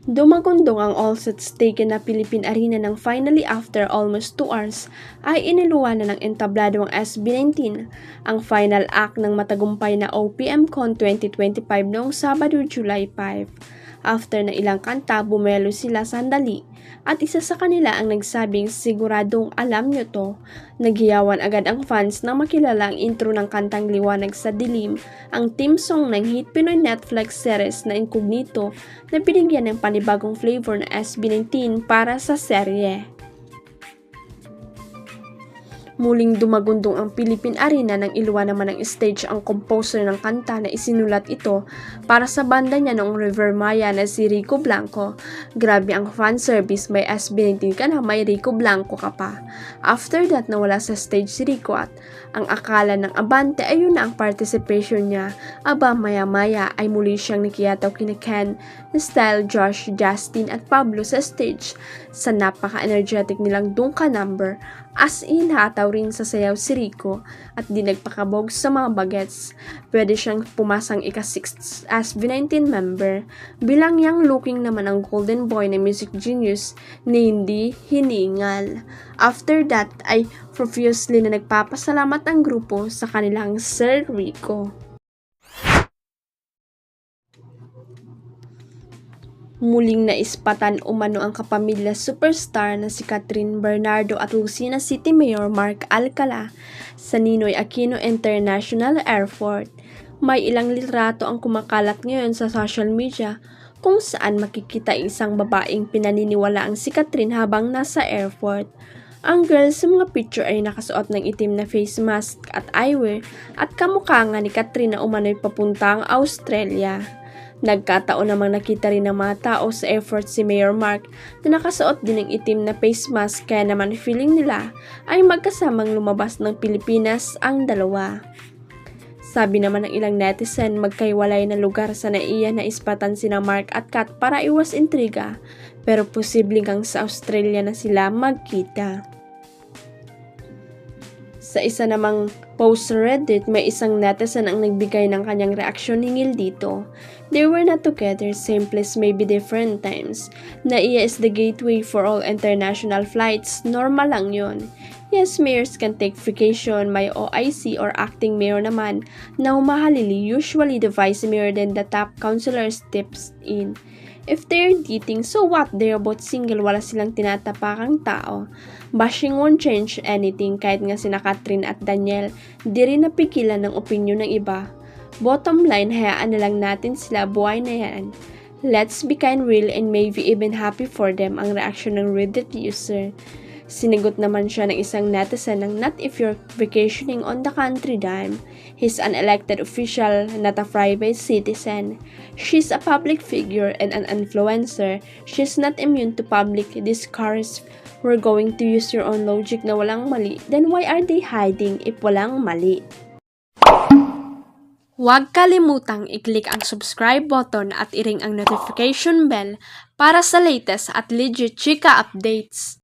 Dumagundong ang all sets taken na Philippine Arena nang finally after almost 2 hours ay iniluwanan ng entablado ang SB19, ang final act ng matagumpay na OPM-CON 2025 noong Sabado, July 5. After na ilang kanta, bumelo sila sandali at isa sa kanila ang nagsabing siguradong alam nyo to. Naghiyawan agad ang fans nang makilala ang intro ng kantang Liwanag sa Dilim, ang theme song ng hit Pinoy Netflix series na Incognito na binigyan ng panibagong flavor na SB19 para sa serye. Muling dumagundong ang Philippine Arena nang iluwa naman ng stage ang composer ng kanta na isinulat ito para sa banda niya noong River Maya na si Rico Blanco. Grabe ang fanservice, may SB19 ka na, may Rico Blanco ka pa. After that, nawala sa stage si Rico at ang akala ng abante ay yun na ang participation niya. Aba, maya-maya ay muli siyang nakiyataw kina Ken, Style, Josh, Justin at Pablo sa stage sa napaka-energetic nilang dungka number. As in, hataw rin sa sayaw si Rico at di nagpakabog sa mga bagets. Pwede siyang pumasang ika-6th SB19 member. Bilang young looking naman ang golden boy na music genius ni hindi hiningal. After that ay profusely na nagpapasalamat ang grupo sa kanilang Sir Rico. Muling naispatan umano ang kapamilya superstar na si Catherine Bernardo at Lucena City Mayor Mark Alcala sa Ninoy Aquino International Airport. May ilang litrato ang kumakalat ngayon sa social media kung saan makikita isang babaeng pinaniniwalaang si Catherine habang nasa airport. Ang girl sa mga picture ay nakasuot ng itim na face mask at eyewear at kamukha nga ni Catherine na umano'y papuntang Australia. Nagkataon namang nakita rin ng mga tao sa airport si Mayor Mark na nakasuot din ng itim na face mask, kaya naman feeling nila ay magkasamang lumabas ng Pilipinas ang dalawa. Sabi naman ng ilang netizen, magkaiwalay na lugar sa naiya na ispatan sina Mark at Kat para iwas intriga, pero posibleng hanggang sa Australia na sila magkita. Sa isa namang post sa Reddit, may isang netizen ang nagbigay ng kanyang reaksyon hinggil dito. They were not together, same place, maybe different times. NAIA is the gateway for all international flights. Normal lang yon. Yes, mayors can take vacation. May OIC or acting mayor naman na humahalili. Usually the vice mayor then the top councilor steps in. If they're dating, so what? They're both single, wala silang tinatapakang tao. Bashing won't change anything, kahit nga sina Catherine at Daniel, di rin napigilan ng opinion ng iba. Bottom line, hayaan na lang natin sila, buhay na yan. Let's be kind, real, and maybe even happy for them, ang reaksyon ng Reddit user. Sinigot naman siya ng isang netizen ng not if you're vacationing on the country dime. He's an elected official, not a private citizen. She's a public figure and an influencer. She's not immune to public discourse. We're going to use your own logic na walang mali. Then why are they hiding if walang mali? Huwag kalimutang i-click ang subscribe button at i-ring ang notification bell para sa latest at legit chika updates.